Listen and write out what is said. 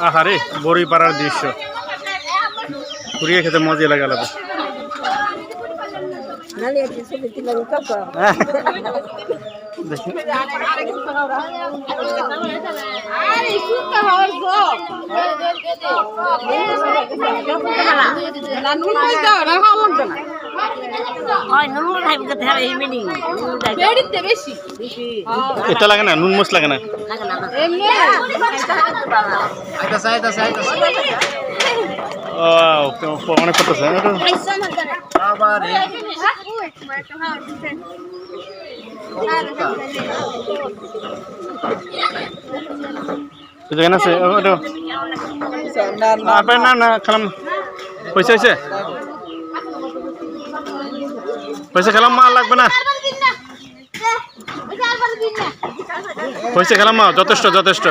আহারে বড়ই পাড়ার দৃশ্য পুড়িয়ে খেতে মজা লাগে আলাদা। এটা লাগে না নুন মশ লাগে না অনেক করতেছে না না খালাম পয়সা হয়েছে পয়সা খেলাম মা লাগবে না পয়সা খেলাম মা যথেষ্ট যথেষ্ট